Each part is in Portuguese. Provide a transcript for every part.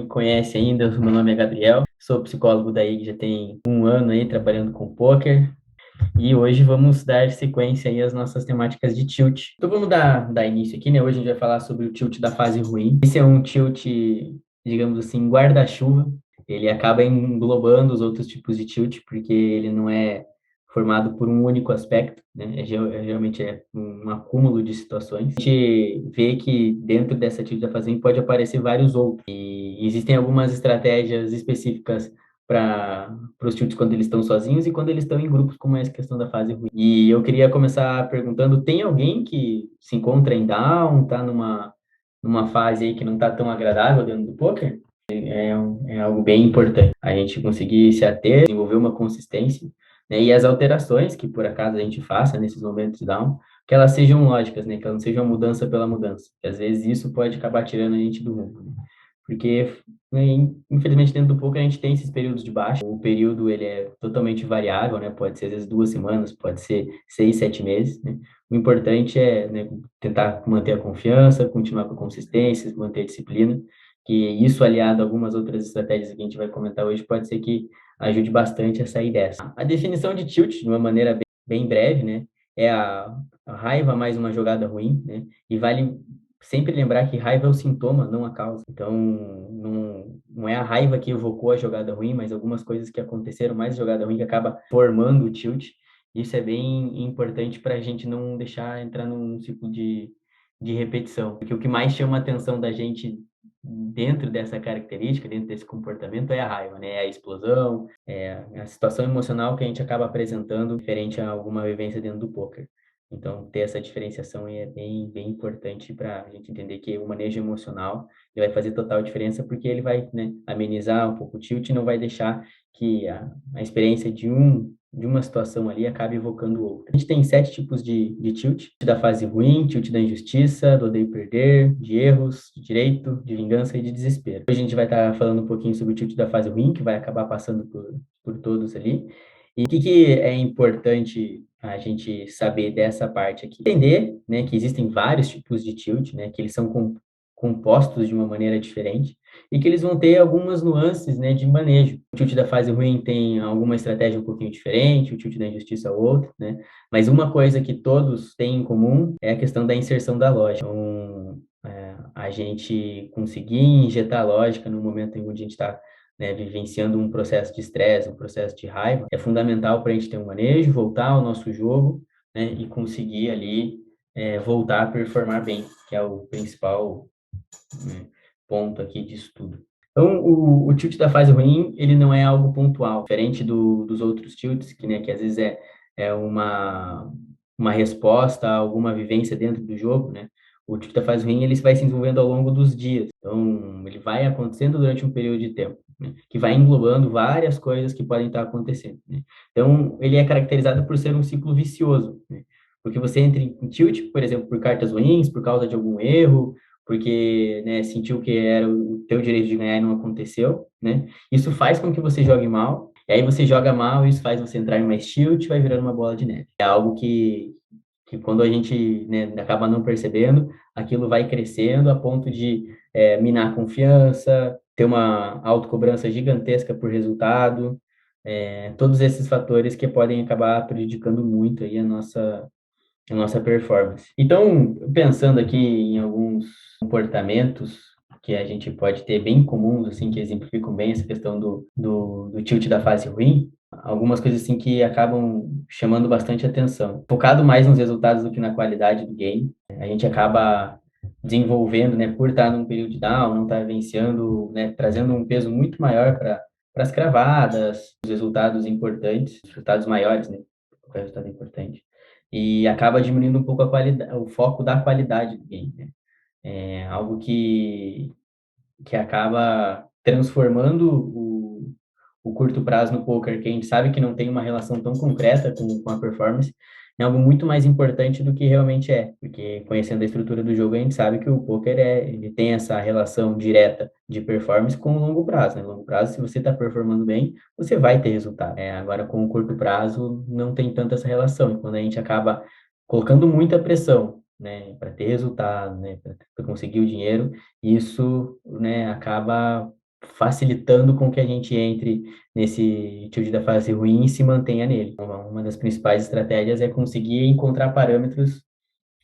conhece ainda, meu nome é Gabriel, sou psicólogo da IG já tem um ano aí trabalhando com poker e hoje vamos dar sequência aí às nossas temáticas de tilt. Então vamos dar início aqui, né? Hoje a gente vai falar sobre o tilt da fase ruim. Esse é um tilt, digamos assim, guarda-chuva. Ele acaba englobando os outros tipos de tilt, porque ele não é formado por um único aspecto, né? Geralmente é um acúmulo de situações. A gente vê que dentro dessa tilt da fase ruim pode aparecer vários outros. E existem algumas estratégias específicas para os tilts quando eles estão sozinhos e quando eles estão em grupos, como é essa questão da fase ruim. E eu queria começar perguntando, tem alguém que se encontra em down, tá numa fase aí que não tá tão agradável dentro do poker? É algo bem importante. A gente conseguir se ater, desenvolver uma consistência, né? E as alterações que por acaso a gente faça nesses momentos down, que elas sejam lógicas, né? Que elas não sejam uma mudança pela mudança. Porque às vezes isso pode acabar tirando a gente do rumo, né? Porque, né, infelizmente, dentro do poker a gente tem esses períodos de baixa. O período, ele é totalmente variável, né? Pode ser, às vezes, 2 semanas, pode ser 6, 7 meses, né? O importante é, né, tentar manter a confiança, continuar com a consistência, manter a disciplina, que isso aliado a algumas outras estratégias que a gente vai comentar hoje, pode ser que ajude bastante a sair dessa. A definição de tilt, de uma maneira bem breve, né? É a raiva mais uma jogada ruim, né? E vale sempre lembrar que raiva é o sintoma, não a causa. Então, não é a raiva que evocou a jogada ruim, mas algumas coisas que aconteceram, mais jogada ruim, que acaba formando o tilt. Isso é bem importante para a gente não deixar entrar num ciclo de repetição. Porque o que mais chama a atenção da gente dentro dessa característica, dentro desse comportamento, é a raiva, né? É a explosão, é a situação emocional que a gente acaba apresentando diferente a alguma vivência dentro do poker. Então, ter essa diferenciação é bem importante para a gente entender que o manejo emocional ele vai fazer total diferença, porque ele vai, né, amenizar um pouco o tilt e não vai deixar que a experiência de uma situação ali acabe evocando outra. A gente tem 7 tipos de tilt: tilt da fase ruim, tilt da injustiça, do odeio perder, de erros, de direito, de vingança e de desespero. Hoje a gente vai estar falando um pouquinho sobre o tilt da fase ruim, que vai acabar passando por todos ali. E o que é importante a gente saber dessa parte aqui? Entender, né, que existem vários tipos de tilt, né, que eles são compostos de uma maneira diferente e que eles vão ter algumas nuances, né, de manejo. O tilt da fase ruim tem alguma estratégia um pouquinho diferente, o tilt da injustiça outro, né? Mas uma coisa que todos têm em comum é a questão da inserção da lógica. Então, a gente conseguir injetar lógica no momento em que a gente está, né, vivenciando um processo de estresse, um processo de raiva, é fundamental para a gente ter um manejo, voltar ao nosso jogo, né, e conseguir ali voltar a performar bem, que é o principal, né, ponto aqui disso tudo. Então, o tilt da fase ruim, ele não é algo pontual, diferente dos outros tilts, que, né, que às vezes é uma resposta a alguma vivência dentro do jogo, né? O tilt da fase ruim, ele vai se desenvolvendo ao longo dos dias. Então, ele vai acontecendo durante um período de tempo, né, que vai englobando várias coisas que podem estar acontecendo, né? Então, ele é caracterizado por ser um ciclo vicioso, né? Porque você entra em tilt, por exemplo, por cartas ruins, por causa de algum erro, porque, né, sentiu que era o teu direito de ganhar e não aconteceu, né? Isso faz com que você jogue mal, e aí você joga mal, isso faz você entrar em mais tilt, vai virando uma bola de neve. É algo que quando a gente, né, acaba não percebendo, aquilo vai crescendo a ponto de minar a confiança, ter uma autocobrança gigantesca por resultado, todos esses fatores que podem acabar prejudicando muito aí a nossa performance. Então, pensando aqui em alguns comportamentos que a gente pode ter bem comuns, assim, que exemplificam bem essa questão do tilt da fase ruim, algumas coisas assim que acabam chamando bastante atenção. Focado mais nos resultados do que na qualidade do game, a gente acaba desenvolvendo, né, por estar num período de down, não estar vencendo, né, trazendo um peso muito maior para as cravadas, os resultados importantes, os resultados maiores, né, o resultado importante, e acaba diminuindo um pouco a qualidade, o foco da qualidade do game, né? É algo que acaba transformando o curto prazo no poker, que a gente sabe que não tem uma relação tão concreta com a performance, é algo muito mais importante do que realmente é, porque conhecendo a estrutura do jogo, a gente sabe que o poker ele tem essa relação direta de performance com o longo prazo, né? Longo prazo, se você está performando bem, você vai ter resultado. Agora, com o curto prazo, não tem tanta essa relação, e quando a gente acaba colocando muita pressão, né, para ter resultado, né, para conseguir o dinheiro, isso, né, acaba facilitando com que a gente entre nesse tilt da fase ruim e se mantenha nele. Uma das principais estratégias é conseguir encontrar parâmetros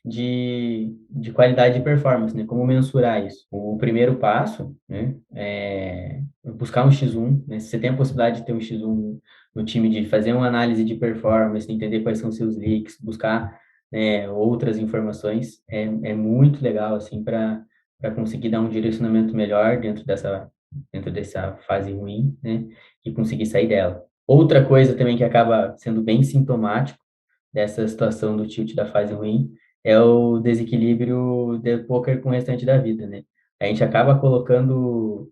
de qualidade de performance, né? Como mensurar isso? O primeiro passo, né, é buscar um X1, né? Se você tem a possibilidade de ter um X1 no time, de fazer uma análise de performance, entender quais são seus leaks, buscar, né, outras informações, é muito legal, assim, para conseguir dar um direcionamento melhor dentro dessa fase ruim, né, e conseguir sair dela. Outra coisa também que acaba sendo bem sintomático dessa situação do tilt da fase ruim é o desequilíbrio do poker com o restante da vida, né? A gente acaba colocando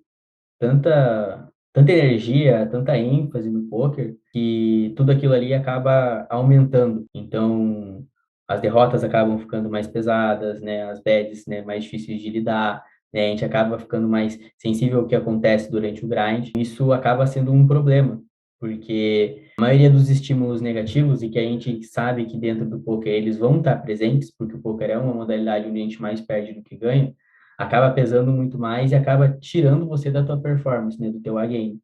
tanta energia, tanta ênfase no poker, que tudo aquilo ali acaba aumentando. Então, as derrotas acabam ficando mais pesadas, né? As bads, né, mais difíceis de lidar, né? A gente acaba ficando mais sensível ao que acontece durante o grind. Isso acaba sendo um problema, porque a maioria dos estímulos negativos, e que a gente sabe que dentro do poker eles vão estar presentes, porque o poker é uma modalidade onde a gente mais perde do que ganha, acaba pesando muito mais e acaba tirando você da tua performance, né, do teu A-game.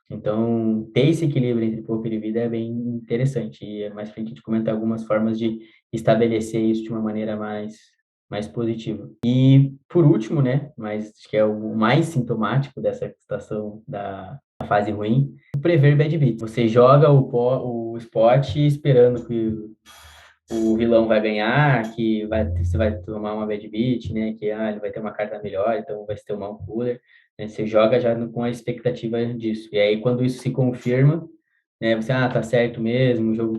Então, ter esse equilíbrio entre poker e vida é bem interessante. E é mais pra gente comentar algumas formas de estabelecer isso de uma maneira mais positiva. E, por último, né, mas acho que é o mais sintomático dessa situação da fase ruim, o prever bad beat. Você joga o spot esperando que o vilão vai ganhar, você vai tomar uma bad beat, né? Que ele vai ter uma carta melhor, então vai se tomar um cooler. Né? Você joga já com a expectativa disso. E aí, quando isso se confirma, né? Você, tá certo mesmo, o jogo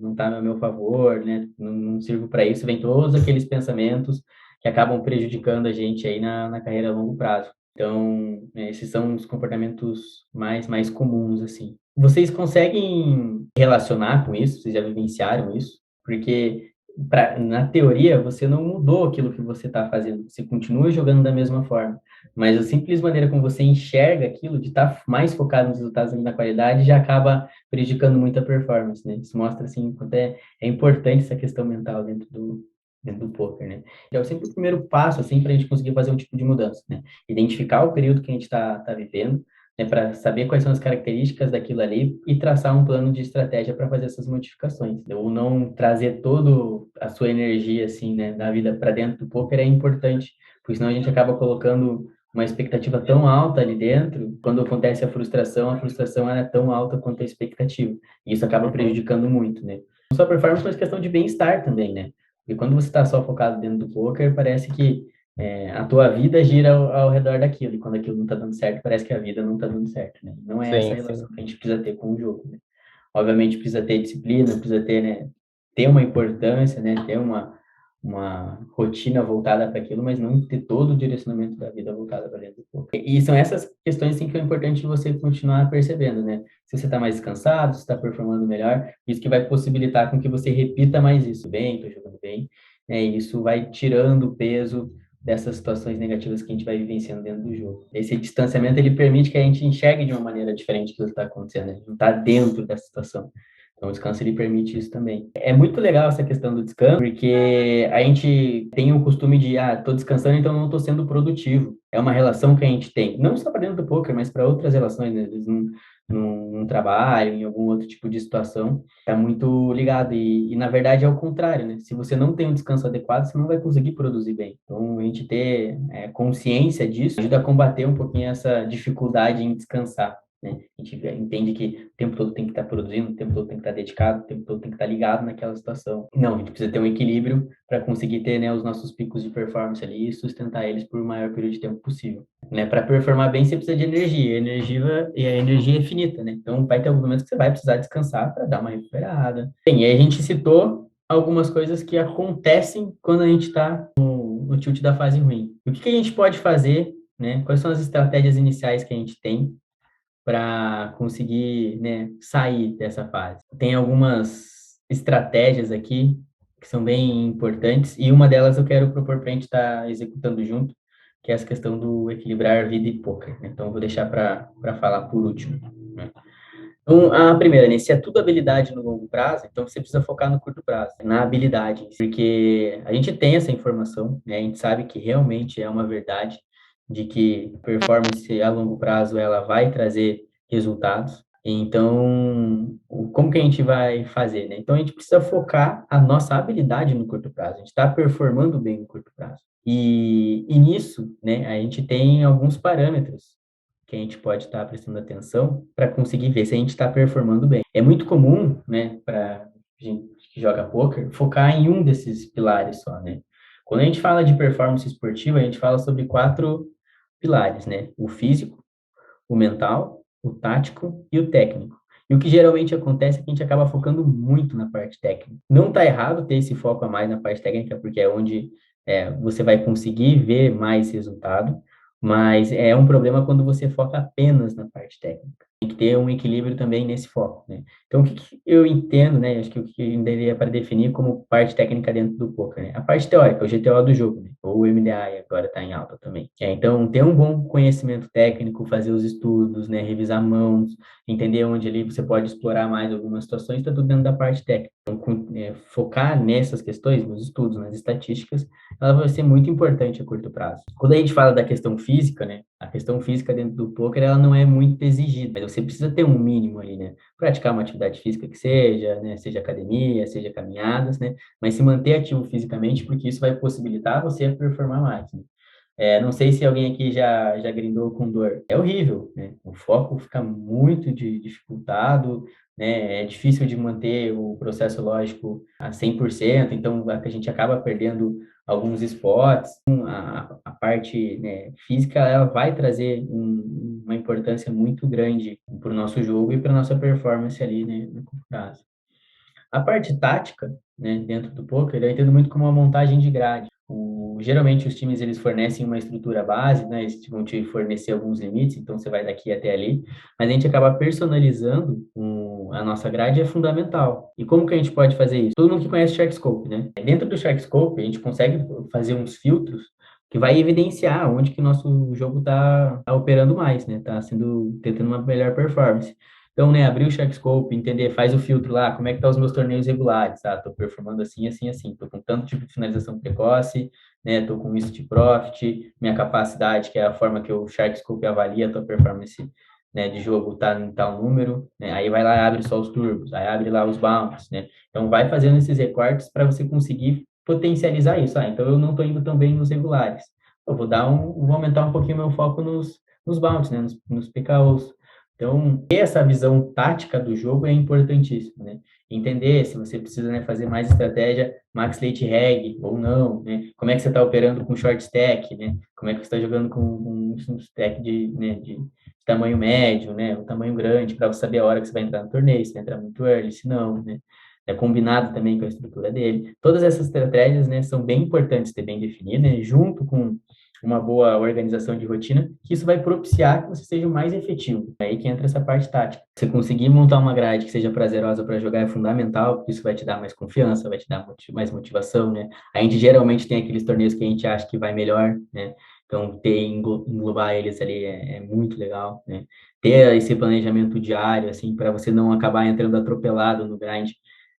não tá a meu favor, né? Não sirvo para isso. Vem todos aqueles pensamentos que acabam prejudicando a gente aí na carreira a longo prazo. Então, né, esses são os comportamentos mais comuns, assim. Vocês conseguem relacionar com isso? Vocês já vivenciaram isso? Porque, na teoria, você não mudou aquilo que você está fazendo, você continua jogando da mesma forma, mas a simples maneira como você enxerga aquilo, de estar mais focado nos resultados e na qualidade, já acaba prejudicando muito a performance, né? Isso mostra, assim, quanto é importante essa questão mental dentro do poker, né? Então, é sempre o primeiro passo, assim, para a gente conseguir fazer um tipo de mudança, né? Identificar o período que a gente está vivendo, né, para saber quais são as características daquilo ali e traçar um plano de estratégia para fazer essas modificações. Ou não trazer toda a sua energia, assim, né, da vida para dentro do poker é importante, porque senão a gente acaba colocando uma expectativa tão alta ali dentro, quando acontece a frustração é tão alta quanto a expectativa. E isso acaba prejudicando muito, né? Não só performance, mas questão de bem-estar também, né? Porque quando você está só focado dentro do poker, parece que a tua vida gira ao redor daquilo, e quando aquilo não está dando certo, parece que a vida não está dando certo, né? Não é essa Sim, sim. relação que a gente precisa ter com o jogo, né? Obviamente precisa ter disciplina, precisa ter, né, ter uma importância, né, ter uma rotina voltada para aquilo, mas não ter todo o direcionamento da vida voltado para dentro do corpo. E são essas questões, assim, que é importante você continuar percebendo, né? Se você está mais descansado, se está performando melhor, isso que vai possibilitar com que você repita mais isso. Bem, estou jogando bem, né? E isso vai tirando o peso dessas situações negativas que a gente vai vivenciando dentro do jogo. Esse distanciamento, ele permite que a gente enxergue de uma maneira diferente o que está acontecendo, né? Não está dentro dessa situação. Então, o descanso, ele permite isso também. É muito legal essa questão do descanso, porque a gente tem o costume de, tô descansando, então não estou sendo produtivo. É uma relação que a gente tem, não só para dentro do poker, mas para outras relações, né? Às vezes num trabalho, em algum outro tipo de situação, está muito ligado. E, na verdade, é o contrário, né? Se você não tem um descanso adequado, você não vai conseguir produzir bem. Então, a gente ter consciência disso ajuda a combater um pouquinho essa dificuldade em descansar. Né? A gente entende que o tempo todo tem que estar produzindo, o tempo todo tem que estar dedicado, o tempo todo tem que estar ligado naquela situação. Não, a gente precisa ter um equilíbrio para conseguir ter, né, os nossos picos de performance ali e sustentar eles por o maior período de tempo possível. Né? Para performar bem, você precisa de energia. E a energia é finita, né? Então, vai ter alguns momentos que você vai precisar descansar para dar uma recuperada. Bem, e aí a gente citou algumas coisas que acontecem quando a gente está no tilt da fase ruim. O que a gente pode fazer, né? Quais são as estratégias iniciais que a gente tem para conseguir, né, sair dessa fase? Tem algumas estratégias aqui que são bem importantes, e uma delas eu quero propor para a gente estar executando junto, que é essa questão do equilibrar vida e poker, né? Então, eu vou deixar para falar por último, né? Então, a primeira, né, se é tudo habilidade no longo prazo, então você precisa focar no curto prazo, na habilidade, porque a gente tem essa informação, né, a gente sabe que realmente é uma verdade, de que performance a longo prazo ela vai trazer resultados. Então, como que a gente vai fazer, né? Então, a gente precisa focar a nossa habilidade no curto prazo. A gente está performando bem no curto prazo. E nisso, né, a gente tem alguns parâmetros que a gente pode estar prestando atenção para conseguir ver se a gente está performando bem. É muito comum, né, para gente que joga poker, focar em um desses pilares só, né? Quando a gente fala de performance esportiva, a gente fala sobre 4 pilares, né? O físico, o mental, o tático e o técnico. E o que geralmente acontece é que a gente acaba focando muito na parte técnica. Não está errado ter esse foco a mais na parte técnica, porque é onde você vai conseguir ver mais resultado, mas é um problema quando você foca apenas na parte técnica. Tem que ter um equilíbrio também nesse foco, né? Então, o que eu entendo, né? Acho que o que eu deveria para definir como parte técnica dentro do poker, né? A parte teórica, o GTO do jogo, né? Ou o MDA, agora está em alta também. Então, ter um bom conhecimento técnico, fazer os estudos, né? Revisar mãos, entender onde ali você pode explorar mais algumas situações, está tudo dentro da parte técnica. Então, focar nessas questões, nos estudos, nas estatísticas, ela vai ser muito importante a curto prazo. Quando a gente fala da questão física, né? A questão física dentro do poker, ela não é muito exigida, mas você precisa ter um mínimo ali, né? Praticar uma atividade física que seja, né? Seja academia, seja caminhadas, né? Mas se manter ativo fisicamente, porque isso vai possibilitar você a performar mais, né? Não sei se alguém aqui já grindou com dor. É horrível, né? O foco fica muito dificultado, né? É difícil de manter o processo lógico a 100%, então a gente acaba perdendo alguns spots. A parte, né, física, ela vai trazer uma importância muito grande para o nosso jogo e para a nossa performance ali, né, no curto prazo. A parte tática, né, dentro do poker, eu entendo muito como uma montagem de grade. Geralmente os times eles fornecem uma estrutura base, né, eles vão te fornecer alguns limites, então você vai daqui até ali, mas a gente acaba personalizando a nossa grade é fundamental. E como que a gente pode fazer isso? Todo mundo que conhece Sharkscope, né? Dentro do Sharkscope, a gente consegue fazer uns filtros que vai evidenciar onde que o nosso jogo está operando mais, né? Está tendo uma melhor performance. Então, né, abrir o Sharkscope, entender, faz o filtro lá, como é que tá os meus torneios regulares, tá? Tô performando assim, assim, assim. Tô com tanto tipo de finalização precoce, né? Tô com isso de profit, minha capacidade, que é a forma que o Sharkscope avalia a tua performance, né, de jogo, tá em tal número, né? Aí vai lá e abre só os turbos, aí abre lá os bounce, né? Então, vai fazendo esses recortes para você conseguir potencializar isso. Então eu não tô indo tão bem nos regulares. Eu vou aumentar um pouquinho meu foco nos bounce, né? Nos PKOs. Então, ter essa visão tática do jogo é importantíssimo, né? Entender se você precisa, né, fazer mais estratégia max late reg ou não, né? Como é que você está operando com short stack, né? Como é que você está jogando com um stack de tamanho médio, né? Um tamanho grande, para você saber a hora que você vai entrar no torneio, se vai entrar muito early, se não, né? É combinado também com a estrutura dele. Todas essas estratégias, né, são bem importantes ter bem definidas, né? Junto com uma boa organização de rotina, que isso vai propiciar que você seja mais efetivo. É aí que entra essa parte tática. Você conseguir montar uma grade que seja prazerosa para jogar é fundamental, porque isso vai te dar mais confiança, vai te dar mais motivação, né? A gente geralmente tem aqueles torneios que a gente acha que vai melhor, né? Então, englobar eles ali é muito legal, né? Ter esse planejamento diário, assim, para você não acabar entrando atropelado no grind,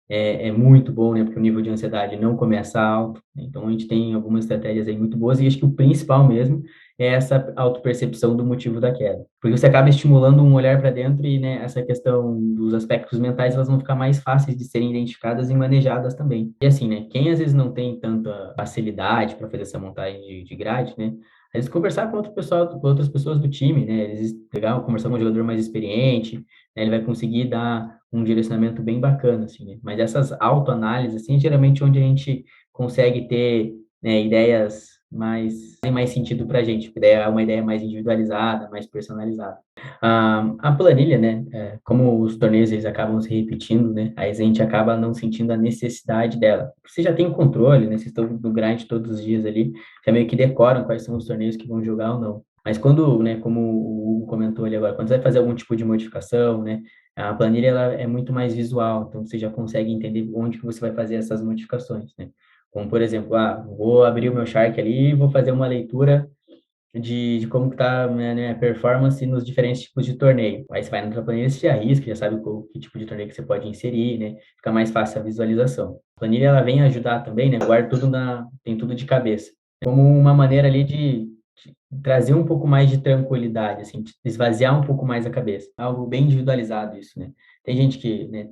é muito bom, né? Porque o nível de ansiedade não começa alto. Né? Então, a gente tem algumas estratégias aí muito boas e acho que o principal mesmo é essa autopercepção do motivo da queda. Porque você acaba estimulando um olhar para dentro e, né, essa questão dos aspectos mentais, elas vão ficar mais fáceis de serem identificadas e manejadas também. E assim, né? Quem às vezes não tem tanta facilidade para fazer essa montagem de grade, né? Às vezes conversar com outro pessoal, com outras pessoas do time, né? Às vezes pegar, conversar com um jogador mais experiente, né? Ele vai conseguir dar um direcionamento bem bacana, assim, né? Mas essas autoanálises, assim, geralmente onde a gente consegue ter, né, ideias tem mais sentido para a gente, porque daí é uma ideia mais individualizada, mais personalizada. A planilha, né, como os torneios eles acabam se repetindo, né, aí a gente acaba não sentindo a necessidade dela. Você já tem o controle, né, vocês estão no grind todos os dias ali, já meio que decoram quais são os torneios que vão jogar ou não. Mas quando, né, como o Hugo comentou ali agora, quando você vai fazer algum tipo de modificação, né, a planilha ela é muito mais visual, então você já consegue entender onde que você vai fazer essas modificações, né? Como, por exemplo, vou abrir o meu Shark ali e vou fazer uma leitura de como está a minha performance nos diferentes tipos de torneio. Aí você vai na tua planilha, você já arrisca, já sabe que tipo de torneio que você pode inserir, né? Fica mais fácil a visualização. A planilha, ela vem ajudar também, né? Guarda tudo tem tudo de cabeça. Como uma maneira ali de trazer um pouco mais de tranquilidade, assim, esvaziar um pouco mais a cabeça. Algo bem individualizado isso, né? Tem gente que, né,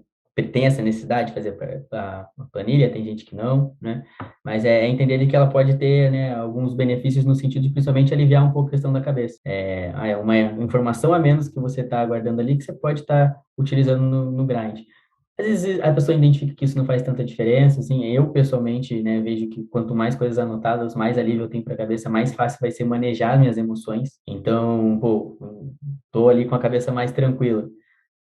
tem essa necessidade de fazer a planilha, tem gente que não, né? Mas é entender que ela pode ter, né, alguns benefícios no sentido de principalmente aliviar um pouco a questão da cabeça. É uma informação a menos que você está guardando ali que você pode estar utilizando no grind. Às vezes a pessoa identifica que isso não faz tanta diferença, assim, eu pessoalmente, né, vejo que quanto mais coisas anotadas, mais alívio eu tenho para a cabeça, mais fácil vai ser manejar minhas emoções. Então, pô, tô ali com a cabeça mais tranquila.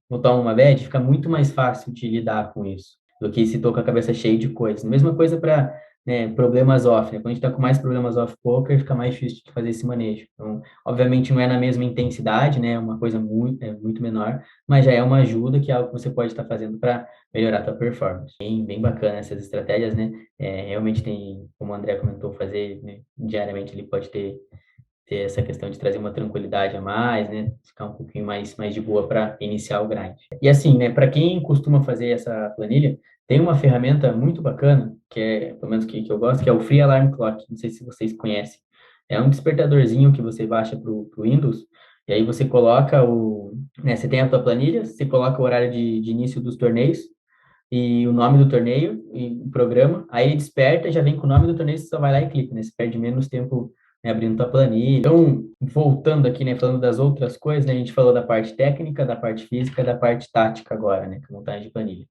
Vou tomar uma bad, fica muito mais fácil de lidar com isso do que se tô com a cabeça cheia de coisas. Mesma coisa para, né, problemas off, né? Quando a gente tá com mais problemas off poker, fica mais difícil de fazer esse manejo. Então, obviamente não é na mesma intensidade, né? É uma coisa muito menor, mas já é uma ajuda que é algo que você pode estar fazendo para melhorar a tua performance. Bem bacana essas estratégias, né? Realmente tem, como o André comentou, fazer, né, diariamente ele pode ter essa questão de trazer uma tranquilidade a mais, né? Ficar um pouquinho mais de boa para iniciar o grind. E assim, né, para quem costuma fazer essa planilha, tem uma ferramenta muito bacana, que é, pelo menos que eu gosto, que é o Free Alarm Clock. Não sei se vocês conhecem. É um despertadorzinho que você baixa para o Windows, e aí você coloca né, você tem a tua planilha, você coloca o horário de início dos torneios, e o nome do torneio e o programa, aí ele desperta, já vem com o nome do torneio, você só vai lá e clica, né? Você perde menos tempo, né, abrindo tua planilha. Então, voltando aqui, né, falando das outras coisas, né, a gente falou da parte técnica, da parte física, da parte tática agora, né, que é montagem de planilha.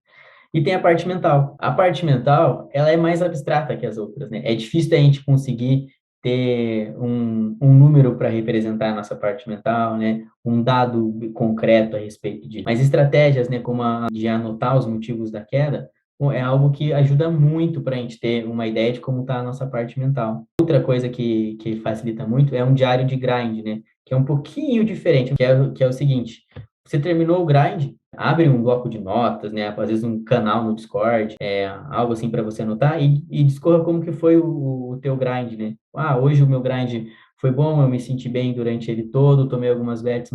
E tem a parte mental. A parte mental, ela é mais abstrata que as outras, né? É difícil a gente conseguir ter um número para representar a nossa parte mental, né? Um dado concreto a respeito disso. Mas estratégias, né, como a de anotar os motivos da queda, é algo que ajuda muito para a gente ter uma ideia de como está a nossa parte mental. Outra coisa que facilita muito é um diário de grind, né? Que é um pouquinho diferente, que é o seguinte: você terminou o grind, abre um bloco de notas, né? Às vezes um canal no Discord, algo assim para você anotar e discorra como que foi o teu grind, né? Ah, hoje o meu grind foi bom, eu me senti bem durante ele todo, tomei algumas bads,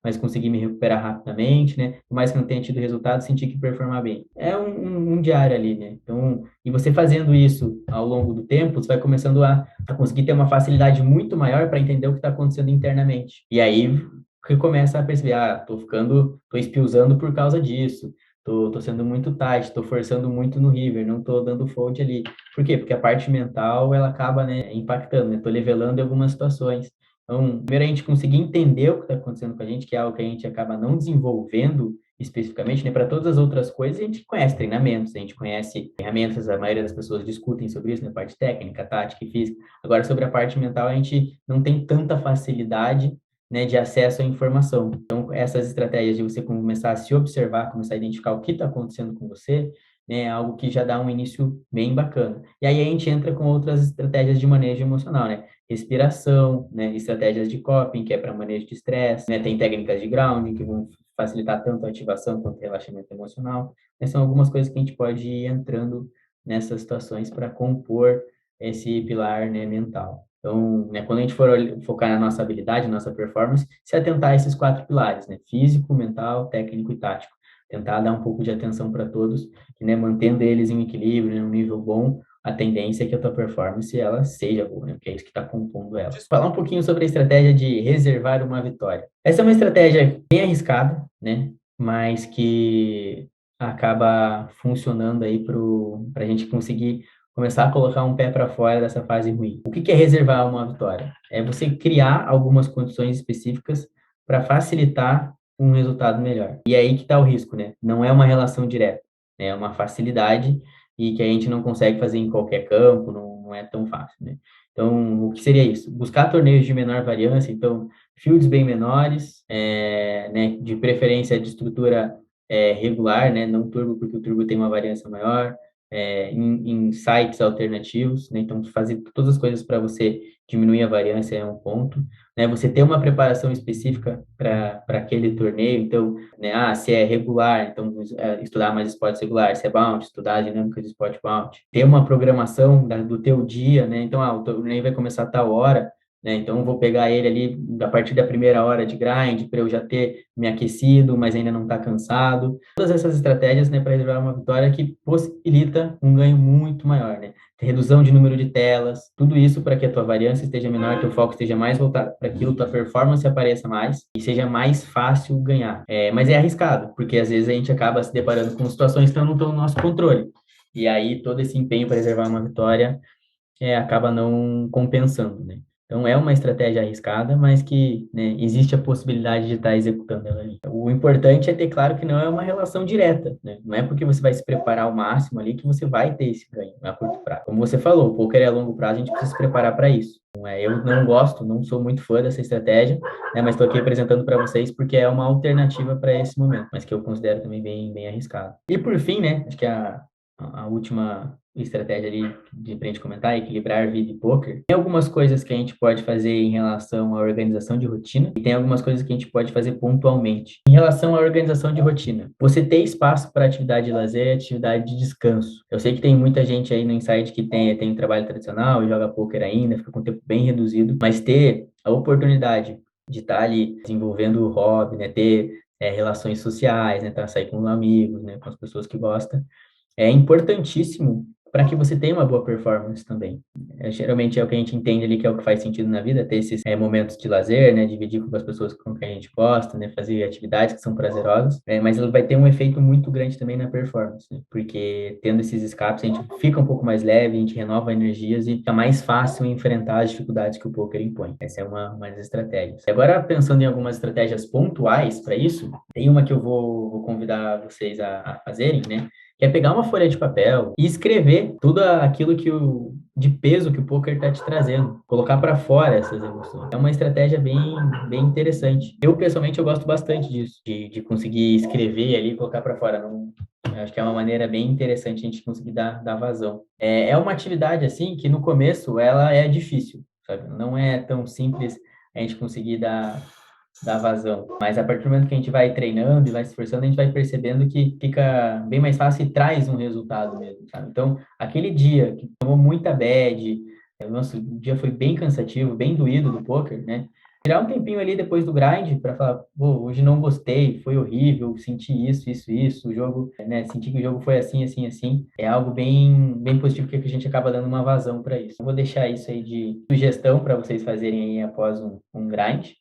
mas consegui me recuperar rapidamente, né? Por mais que não tenha tido resultado, senti que performar bem. É um diário ali, né? Então, e você fazendo isso ao longo do tempo, você vai começando a conseguir ter uma facilidade muito maior para entender o que está acontecendo internamente. E aí que começa a perceber, tô espiusando por causa disso, tô sendo muito tight, tô forçando muito no river, não tô dando fold ali. Por quê? Porque a parte mental, ela acaba, né, impactando, né? Tô levelando em algumas situações. Então, primeiro a gente conseguir entender o que está acontecendo com a gente, que é algo que a gente acaba não desenvolvendo especificamente, né? Para todas as outras coisas, a gente conhece treinamentos, a gente conhece ferramentas, a maioria das pessoas discutem sobre isso, na parte técnica, tática e física. Agora, sobre a parte mental, a gente não tem tanta facilidade, né, de acesso à informação. Então, essas estratégias de você começar a se observar, começar a identificar o que está acontecendo com você, né, é algo que já dá um início bem bacana. E aí a gente entra com outras estratégias de manejo emocional, né? Respiração, né, estratégias de coping, que é para manejo de estresse, né? Tem técnicas de grounding, que vão facilitar tanto a ativação quanto o relaxamento emocional. Essas são algumas coisas que a gente pode ir entrando nessas situações para compor esse pilar, né, mental. Então, né, quando a gente for focar na nossa habilidade, na nossa performance, se atentar a esses 4 pilares, né? Físico, mental, técnico e tático. Tentar dar um pouco de atenção para todos, que, né, mantendo eles em equilíbrio, né, um nível bom, a tendência é que a tua performance ela seja boa, né? Porque é isso que está compondo ela. Falar um pouquinho sobre a estratégia de reservar uma vitória. Essa é uma estratégia bem arriscada, né? Mas que acaba funcionando aí para a gente conseguir começar a colocar um pé para fora dessa fase ruim. O que é reservar uma vitória? É você criar algumas condições específicas para facilitar um resultado melhor. E é aí que está o risco, né? Não é uma relação direta, né? É uma facilidade e que a gente não consegue fazer em qualquer campo, não é tão fácil, né? Então, o que seria isso? Buscar torneios de menor variância, então, fields bem menores, né? De preferência de estrutura regular, né? Não turbo, porque o turbo tem uma variância maior, em sites alternativos, né? Então, fazer todas as coisas para você diminuir a variância é um ponto, né? Você ter uma preparação específica para aquele torneio, então, né? Se é regular, então estudar mais esportes regulares, se é bounce, estudar a dinâmica de esporte bounce, ter uma programação do teu dia, né? Então, o torneio vai começar a tal hora, né? Então, eu vou pegar ele ali a partir da primeira hora de grind, para eu já ter me aquecido, mas ainda não estar cansado. Todas essas estratégias, né, para reservar uma vitória que possibilita um ganho muito maior, né? Redução de número de telas, tudo isso para que a tua variância esteja menor, teu foco esteja mais voltado para aquilo, tua performance apareça mais e seja mais fácil ganhar. Mas é arriscado, porque às vezes a gente acaba se deparando com situações que não estão no nosso controle. E aí todo esse empenho para reservar uma vitória acaba não compensando, né? Então, é uma estratégia arriscada, mas que, né, existe a possibilidade de estar executando ela ali. O importante é ter claro que não é uma relação direta, né? Não é porque você vai se preparar ao máximo ali que você vai ter esse ganho a curto prazo. Como você falou, o poker é a longo prazo, a gente precisa se preparar para isso. Eu não gosto, não sou muito fã dessa estratégia, né, mas estou aqui apresentando para vocês porque é uma alternativa para esse momento, mas que eu considero também bem arriscado. E por fim, né, acho que a última estratégia ali de pra gente comentar é equilibrar vida e poker. Tem algumas coisas que a gente pode fazer em relação à organização de rotina e tem algumas coisas que a gente pode fazer pontualmente. Em relação à organização de rotina, você ter espaço para atividade de lazer e atividade de descanso. Eu sei que tem muita gente aí no Insight que tem um trabalho tradicional e joga poker ainda, fica com o tempo bem reduzido, mas ter a oportunidade de estar ali desenvolvendo o hobby, né, ter relações sociais, né, tá, sair com amigos, né, com as pessoas que gostam, é importantíssimo para que você tenha uma boa performance também. Geralmente é o que a gente entende ali que é o que faz sentido na vida, ter esses momentos de lazer, né, dividir com as pessoas com quem a gente gosta, né, fazer atividades que são prazerosas, mas ela vai ter um efeito muito grande também na performance, né, porque tendo esses escapes a gente fica um pouco mais leve, a gente renova energias e fica mais fácil enfrentar as dificuldades que o poker impõe. Essa é uma das estratégias. E agora, pensando em algumas estratégias pontuais para isso, tem uma que eu vou convidar vocês a fazerem, né, que é pegar uma folha de papel e escrever tudo aquilo de peso que o poker está te trazendo, colocar para fora essas emoções. É uma estratégia bem interessante. Eu, pessoalmente, eu gosto bastante disso, de conseguir escrever ali e colocar para fora. Não, acho que é uma maneira bem interessante a gente conseguir dar vazão. É uma atividade, assim, que no começo ela é difícil, sabe? Não é tão simples a gente conseguir dar vazão. Mas a partir do momento que a gente vai treinando e vai se esforçando, a gente vai percebendo que fica bem mais fácil e traz um resultado mesmo, sabe? Então, aquele dia que tomou muita bad, o nosso dia foi bem cansativo, bem doído do poker, né? Tirar um tempinho ali depois do grind para falar, pô, hoje não gostei, foi horrível, senti isso, o jogo, né? Senti que o jogo foi assim, é algo bem positivo que a gente acaba dando uma vazão para isso. Eu vou deixar isso aí de sugestão para vocês fazerem aí após um grind.